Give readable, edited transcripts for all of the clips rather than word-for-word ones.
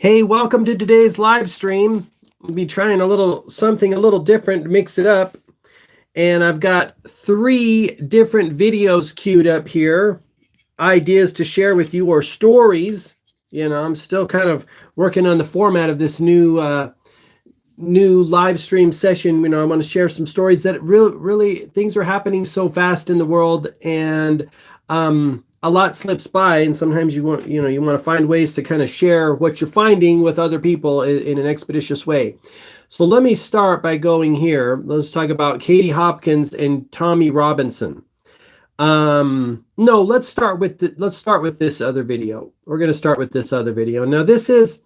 Hey, welcome to today's live stream. We'll be trying something a little different to mix it up. And I've got 3 different videos queued up here, ideas to share with you or stories. I'm still kind of working on the format of this new live stream session. I want to share some stories that really things are happening so fast in the world, and a lot slips by, and sometimes you want to find ways to kind of share what you're finding with other people in an expeditious way. So let me start by going here. Let's talk about Katie Hopkins and Tommy Robinson. No, let's start with this other video. We're going to start with this other video. Now this is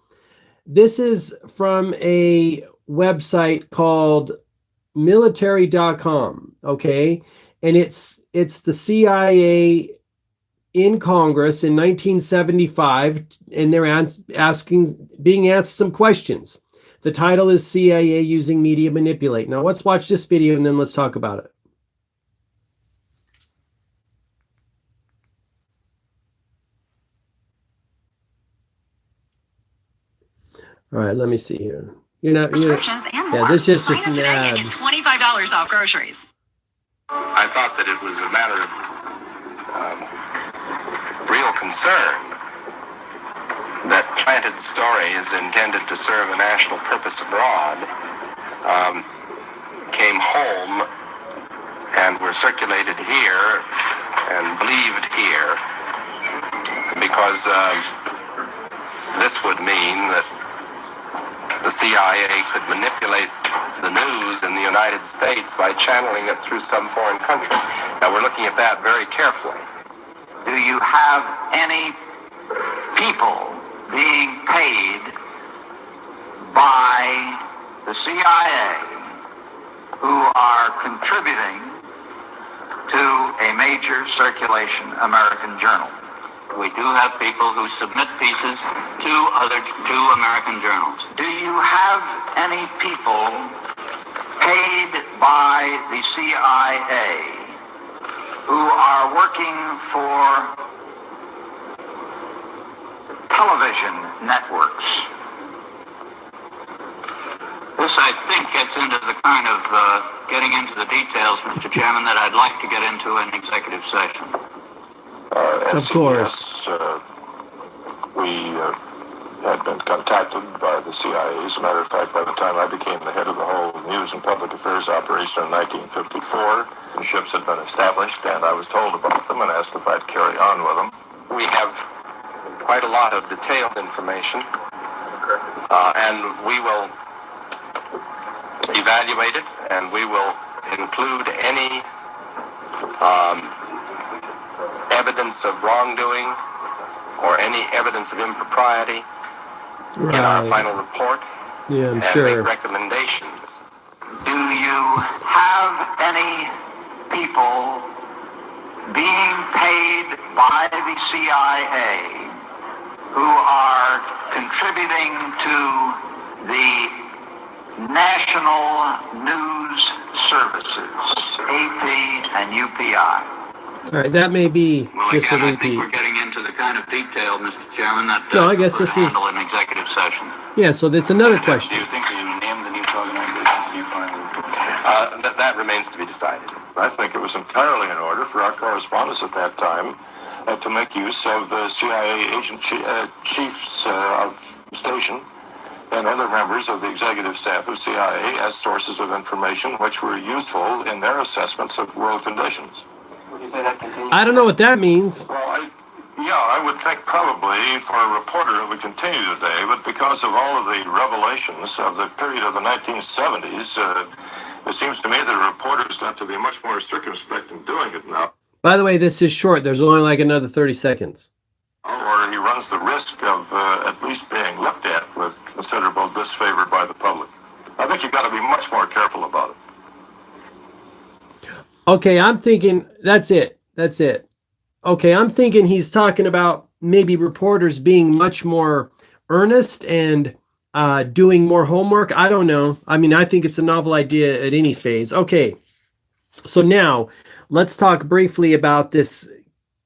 from a website called military.com, okay? And it's the CIA in Congress in 1975, and they're being asked some questions. The title is CIA Using Media Manipulate. Now let's watch this video and then let's talk about it. All right, let me see here. Prescriptions and more. This is just Sign up an today ad. and get $25 off groceries. I thought that it was a matter of real concern that planted stories intended to serve a national purpose abroad came home and were circulated here and believed here, because this would mean that the CIA could manipulate the news in the United States by channeling it through some foreign country. Now, we're looking at that very carefully. Do you have any people being paid by the CIA who are contributing to a major circulation American journal? We do have people who submit pieces to American journals. Do you have any people paid by the CIA who are working for television networks? This, I think, gets into the kind of getting into the details, Mr. Chairman, that I'd like to get into in executive session. Of course. We had been contacted by the CIA. As a matter of fact, by the time I became the head of the whole News and Public Affairs operation in 1954, the ships had been established, and I was told about them and asked if I'd carry on with them. We have quite a lot of detailed information, and we will evaluate it, and we will include any evidence of wrongdoing or any evidence of impropriety in our final report. Yeah, I'm and sure. make recommendations. Do you have any people being paid by the CIA who are contributing to the national news services, AP and UPI? All right, that may be Well, just again, a I think repeat. we're getting into the kind of detail, Mr. Chairman, that No, I guess we'll this is- handle in executive session. Yeah, so that's another Do question. you think you named the news organizations you find? That remains to be decided. I think it was entirely in order for our correspondents at that time to make use of the CIA agent chiefs of station and other members of the executive staff of CIA as sources of information which were useful in their assessments of world conditions. Would you say that continues? I don't know what that means. Well, I would think probably for a reporter it would continue today, but because of all of the revelations of the period of the 1970s, it seems to me that a reporter's got to be much more circumspect in doing it now. By the way, this is short. There's only like another 30 seconds. Or he runs the risk of at least being looked at with considerable disfavor by the public. I think you've got to be much more careful about it. Okay, I'm thinking that's it. Okay, I'm thinking he's talking about maybe reporters being much more earnest and doing more homework. I don't know. I mean, I think it's a novel idea at any phase. Okay, so now let's talk briefly about this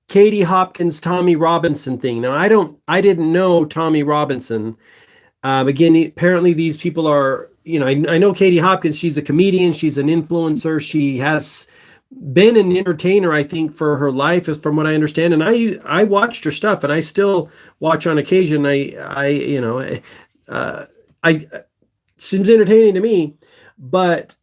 Katie Hopkins, Tommy Robinson thing. Now, I didn't know Tommy Robinson. Again, apparently these people are, I know Katie Hopkins, she's a comedian, she's an influencer, she has been an entertainer, I think, for her life, is from what I understand. And I watched her stuff, and I still watch on occasion. I seems entertaining to me. But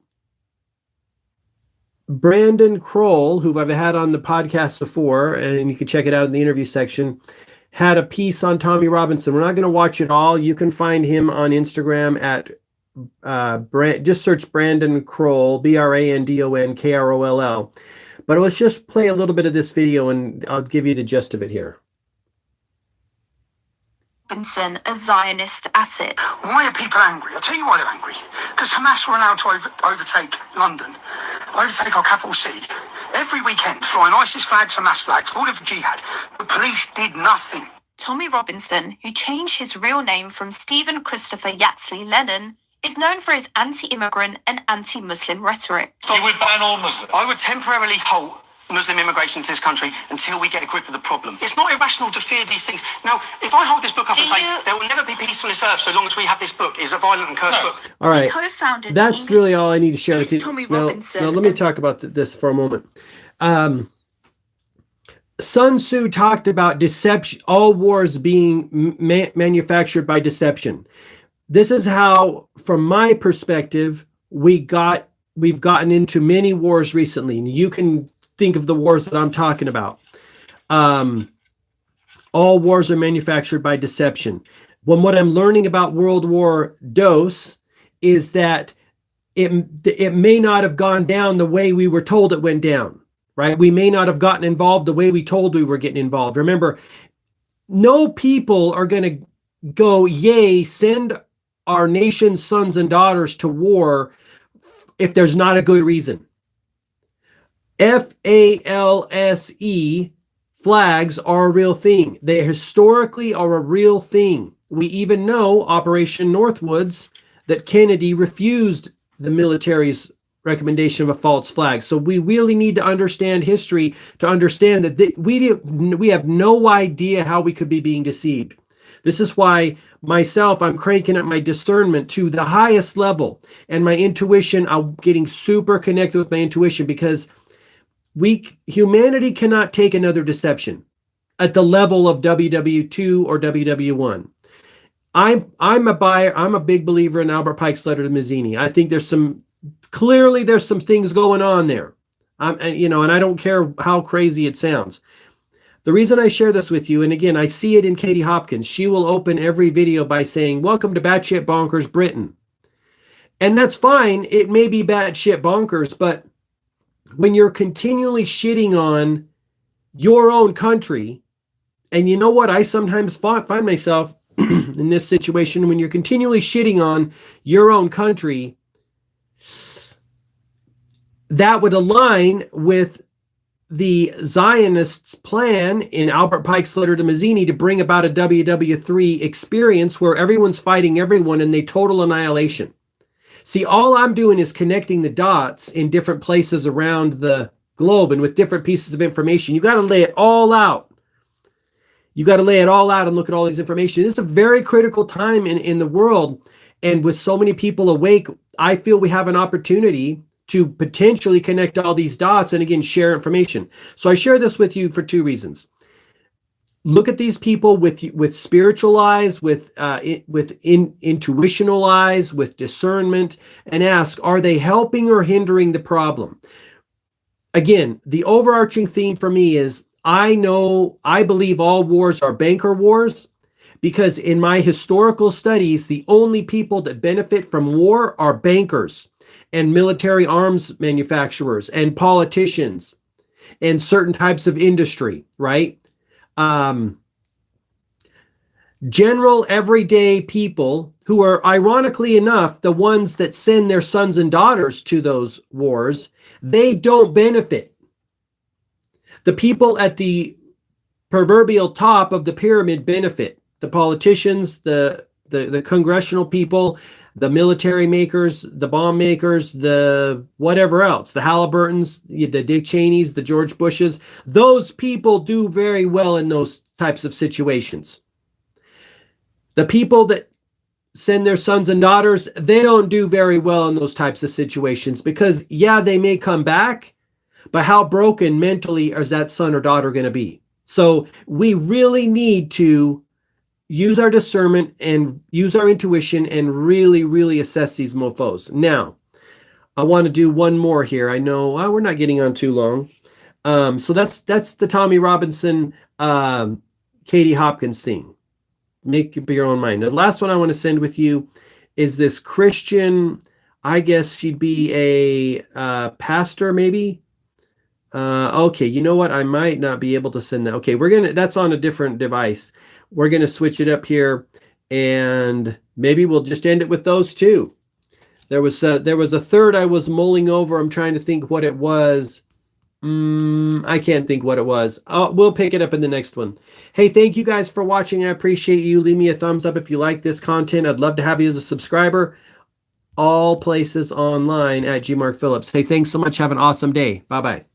Brandon Kroll, who I've had on the podcast before, and you can check it out in the interview section, had a piece on Tommy Robinson. We're not going to watch it all. You can find him on Instagram at just search Brandon Kroll, BrandonKroll. But let's just play a little bit of this video, and I'll give you the gist of it here. Robinson, a Zionist asset. Why are people angry? I'll tell you why they're angry. Because Hamas were allowed to overtake London, overtake our capital city. Every weekend, flying ISIS flags, Hamas flags, all of jihad. The police did nothing. Tommy Robinson, who changed his real name from Stephen Christopher Yaxley Lennon, is known for his anti-immigrant and anti-Muslim rhetoric. You would ban all Muslims? I would temporarily halt Muslim immigration to this country until we get a grip of the problem. It's not irrational to fear these things. Now, if I hold this book up and say there will never be peace on this earth so long as we have this book, it's a violent and cursed book. All right, that's really all I need to share with you. Tommy Now, Robinson let me talk about this for a moment. Sun Tzu talked about deception, all wars being manufactured by deception. This is how, from my perspective, we've gotten into many wars recently. And you can think of the wars that I'm talking about. All wars are manufactured by deception. What I'm learning about World War DOS is that it may not have gone down the way we were told it went down, right? We may not have gotten involved the way we told we were getting involved. Remember, no people are going to go, yay, send our nation's sons and daughters to war if there's not a good reason. FALSE flags are a real thing. They historically are a real thing. We even know Operation Northwoods, that Kennedy refused the military's recommendation of a false flag. So we really need to understand history to understand that we have no idea how we could be being deceived. This is why I'm cranking up my discernment to the highest level, and my intuition, I'm getting super connected with my intuition, because humanity cannot take another deception at the level of WW2 or WW1. I'm a big believer in Albert Pike's letter to Mazzini. I think there's some things going on there. And I don't care how crazy it sounds. The reason I share this with you, and again, I see it in Katie Hopkins. She will open every video by saying, "Welcome to Batshit Bonkers Britain." And that's fine. It may be batshit bonkers, but when you're continually shitting on your own country, and you know what? I sometimes find myself in this situation, when you're continually shitting on your own country, that would align with the Zionists' plan in Albert Pike's letter to Mazzini to bring about a WW3 experience where everyone's fighting everyone and they total annihilation. See, all I'm doing is connecting the dots in different places around the globe and with different pieces of information. You got to lay it all out. You got to lay it all out and look at all these information. It's a very critical time in the world. And with so many people awake, I feel we have an opportunity to potentially connect all these dots and, again, share information. So I share this with you for two reasons. Look at these people with spiritual eyes, with intuitional eyes, with discernment, and ask, are they helping or hindering the problem? Again, the overarching theme for me is, I believe all wars are banker wars, because in my historical studies, the only people that benefit from war are bankers and military arms manufacturers and politicians and certain types of industry, right? General everyday people who are, ironically enough, the ones that send their sons and daughters to those wars, they don't benefit. The people at the proverbial top of the pyramid benefit. The politicians, the congressional people, the military makers, the bomb makers, the whatever else, the Halliburtons, the Dick Cheneys, the George Bushes, those people do very well in those types of situations. The people that send their sons and daughters, they don't do very well in those types of situations because, yeah, they may come back, but how broken mentally is that son or daughter going to be? So we really need to use our discernment and use our intuition and really, really assess these mofos. Now, I want to do one more here. I know we're not getting on too long. So that's the Tommy Robinson, Katie Hopkins thing. Make up your own mind. The last one I want to send with you is this Christian. I guess she'd be a pastor, maybe. Okay, you know what? I might not be able to send that. Okay, that's on a different device. We're gonna switch it up here, and maybe we'll just end it with those two. There was a third I was mulling over. I'm trying to think what it was. I can't think what it was. We'll pick it up in the next one. Hey, thank you guys for watching. I appreciate you. Leave me a thumbs up if you like this content. I'd love to have you as a subscriber. All places online at G. Mark Phillips. Hey, thanks so much. Have an awesome day. Bye-bye.